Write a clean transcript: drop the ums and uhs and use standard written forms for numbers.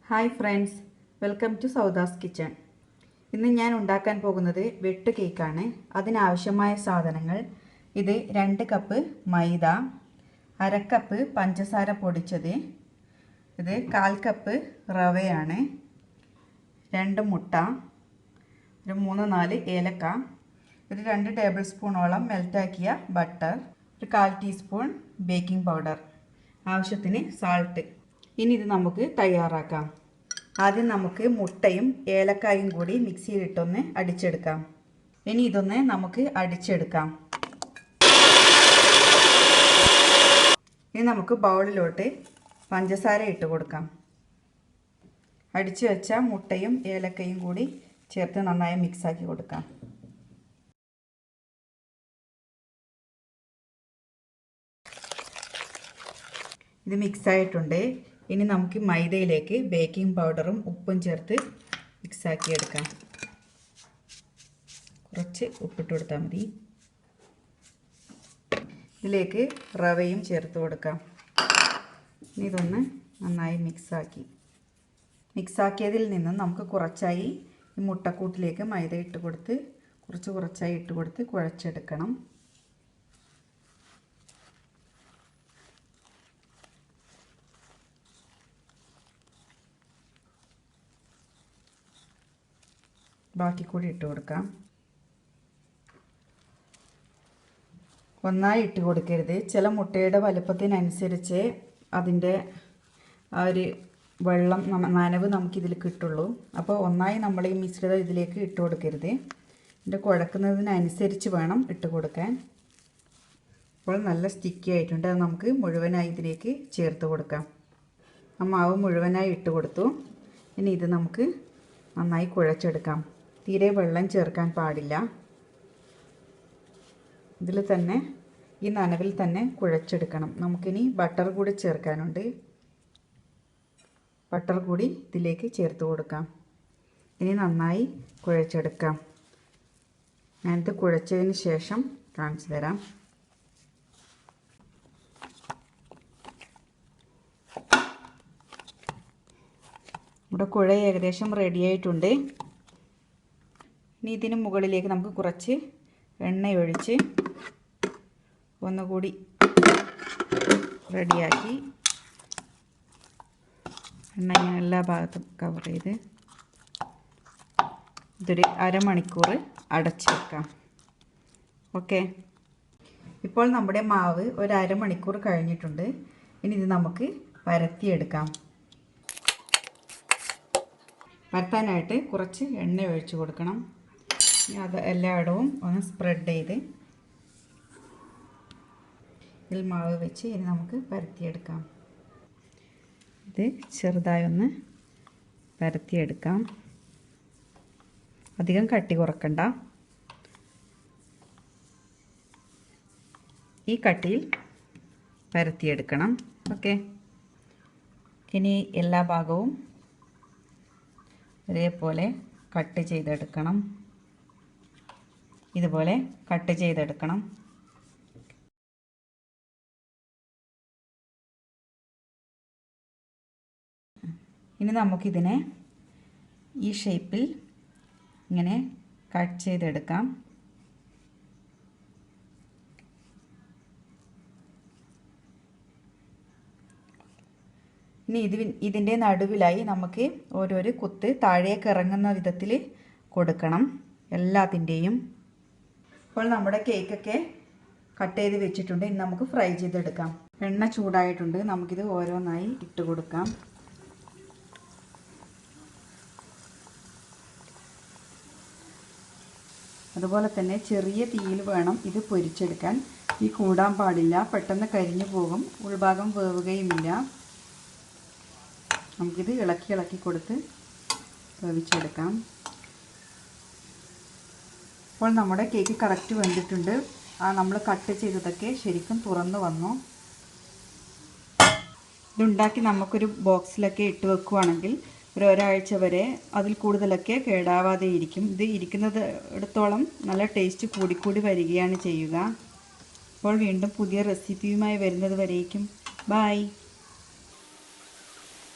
Hi friends, welcome to Souda's kitchen. ഇന്ന് ഞാൻ ഉണ്ടാക്കാൻ പോകുന്നത് വെട്ട് കേക്കാണ്. അതിനാവശ്യമായ സാധനങ്ങൾ: ഇത് 2 കപ്പ് മൈദ, 1/2 കപ്പ് പഞ്ചസാര പൊടിച്ചത്, ഇത് 1/4 കപ്പ് റവയാണ്, 2 മുട്ട, ഒരു 3-4 ഏലക്ക, ഒരു 2 ടേബിൾ സ്പൂണോളം മെൽറ്റാക്കിയ ബട്ടർ, ഒരു 1/4 ടീസ്പൂൺ ബേക്കിംഗ് പൗഡർ, ആവശ്യത്തിന് സാൾട്ട്. ഇനി ഇത് നമുക്ക് തയ്യാറാക്കാം. ആദ്യം നമുക്ക് മുട്ടയും ഏലക്കായും കൂടി മിക്സിയിലിട്ടൊന്ന് അടിച്ചെടുക്കാം. ഇനി ഇതൊന്ന് നമുക്ക് അടിച്ചെടുക്കാം. ഇനി നമുക്ക് ബൗളിലോട്ട് പഞ്ചസാര ഇട്ട് കൊടുക്കാം. അടിച്ചു വെച്ച മുട്ടയും ഏലക്കയും കൂടി ചേർത്ത് നന്നായി മിക്സാക്കി കൊടുക്കാം. ഇത് മിക്സായിട്ടുണ്ട്. ഇനി നമുക്ക് മൈദയിലേക്ക് ബേക്കിംഗ് പൗഡറും ഉപ്പും ചേർത്ത് മിക്സാക്കി എടുക്കാം. കുറച്ച് ഉപ്പിട്ട് കൊടുത്താൽ മതി. ഇതിലേക്ക് റവയും ചേർത്ത് കൊടുക്കാം. ഇനി ഇതൊന്ന് നന്നായി മിക്സാക്കിയതിൽ നിന്നും നമുക്ക് കുറച്ചായി ഈ മുട്ടക്കൂട്ടിലേക്ക് മൈദ ഇട്ട് കൊടുത്ത് കുറച്ചായി ഇട്ട് കൊടുത്ത് കുഴച്ചെടുക്കണം. ബാക്കി കൂടി ഇട്ട് കൊടുക്കാം. ഒന്നായി ഇട്ട് കൊടുക്കരുത്. ചില മുട്ടയുടെ വലുപ്പത്തിനനുസരിച്ച് അതിൻ്റെ ആ ഒരു വെള്ളം നനവ് നമുക്കിതിൽ കിട്ടുള്ളൂ. അപ്പോൾ ഒന്നായി നമ്മൾ ഈ മിശ്രിതം ഇതിലേക്ക് ഇട്ട് കൊടുക്കരുത്. ഇതിൻ്റെ കുഴക്കുന്നതിനനുസരിച്ച് വേണം ഇട്ട് കൊടുക്കാൻ. അപ്പോൾ നല്ല സ്റ്റിക്കി ആയിട്ടുണ്ട്. അത് നമുക്ക് മുഴുവനായി ഇതിലേക്ക് ചേർത്ത് കൊടുക്കാം. ആ മാവ് മുഴുവനായി ഇട്ട് കൊടുത്തു. ഇനി ഇത് നമുക്ക് നന്നായി കുഴച്ചെടുക്കാം. തീരെ വെള്ളം ചേർക്കാൻ പാടില്ല. ഇതിൽ തന്നെ ഈ നനവിൽ തന്നെ കുഴച്ചെടുക്കണം. നമുക്കിനി ബട്ടർ കൂടി ചേർക്കാനുണ്ട്. ബട്ടർ കൂടി ഇതിലേക്ക് ചേർത്ത് കൊടുക്കാം. ഇനി നന്നായി കുഴച്ചെടുക്കാം. ഞാനിത് കുഴച്ചതിന് ശേഷം കാണിച്ചു തരാം. ഇവിടെ കുഴ ഏകദേശം റെഡിയായിട്ടുണ്ട്. ഇനി ഇതിന് മുകളിലേക്ക് നമുക്ക് കുറച്ച് എണ്ണ ഒഴിച്ച് ഒന്നുകൂടി റെഡിയാക്കി എണ്ണ ഇങ്ങനെ എല്ലാ ഭാഗത്തും കവർ ചെയ്ത് ഇതൊരു അരമണിക്കൂർ അടച്ച് വെക്കാം. ഓക്കെ, ഇപ്പോൾ നമ്മുടെ മാവ് ഒരു അരമണിക്കൂർ കഴിഞ്ഞിട്ടുണ്ട്. ഇനി ഇത് നമുക്ക് പരത്തിയെടുക്കാം. പരത്താനായിട്ട് കുറച്ച് എണ്ണ ഒഴിച്ച് കൊടുക്കണം. അത് എല്ലായിടവും ഒന്ന് സ്പ്രെഡ് ചെയ്ത് ഇതിൽ മാവ് വെച്ച് ഇനി നമുക്ക് പരത്തിയെടുക്കാം. ഇത് ചെറുതായി ഒന്ന് പരത്തിയെടുക്കാം. അധികം കട്ടി കുറക്കണ്ട. ഈ കട്ടിയിൽ പരത്തിയെടുക്കണം. ഓക്കെ, ഇനി എല്ലാ ഭാഗവും ഒരേപോലെ കട്ട് ചെയ്തെടുക്കണം. ഇതുപോലെ കട്ട് ചെയ്തെടുക്കണം. ഇനി നമുക്കിതിനെ ഈ ഷേപ്പിൽ ഇങ്ങനെ കട്ട് ചെയ്തെടുക്കാം. ഇനി ഇതിൻ്റെ നടുവിലായി നമുക്ക് ഓരോരോ കുത്ത് താഴേക്ക് ഇറങ്ങുന്ന വിധത്തിൽ കൊടുക്കണം എല്ലാത്തിൻ്റെയും. ഇപ്പോൾ നമ്മുടെ കേക്കൊക്കെ കട്ട് ചെയ്ത് വെച്ചിട്ടുണ്ട്. ഇനി നമുക്ക് ഫ്രൈ ചെയ്തെടുക്കാം. എണ്ണ ചൂടായിട്ടുണ്ട്. നമുക്കിത് ഓരോന്നായി ഇട്ട് കൊടുക്കാം. അതുപോലെ തന്നെ ചെറിയ തീയിൽ വേണം ഇത് പൊരിച്ചെടുക്കാൻ. ഈ കൂടാൻ പാടില്ല, പെട്ടെന്ന് കരിഞ്ഞു പോകും, ഉൾഭാഗം വേവുകയുമില്ല. നമുക്കിത് ഇളക്കി കൊടുത്ത് വേവിച്ചെടുക്കാം. ഇപ്പോൾ നമ്മുടെ കേക്ക് കറക്റ്റ് വെന്തിട്ടുണ്ട്. നമ്മൾ കട്ട് ചെയ്തതൊക്കെ ശരിക്കും തുറന്ന് വന്നു. ഇതുണ്ടാക്കി നമുക്കൊരു ബോക്സിലൊക്കെ ഇട്ട് വെക്കുകയാണെങ്കിൽ ഒരാഴ്ച വരെ അതിൽ കൂടുതലൊക്കെ കേടാവാതെ ഇരിക്കും. ഇത് ഇരിക്കുന്നത് ഇടത്തോളം നല്ല ടേസ്റ്റ് കൂടിക്കൂടി വരികയാണ് ചെയ്യുക. അപ്പോൾ വീണ്ടും പുതിയ റെസിപ്പിയുമായി വരുന്നത് വരേക്കും ബൈ.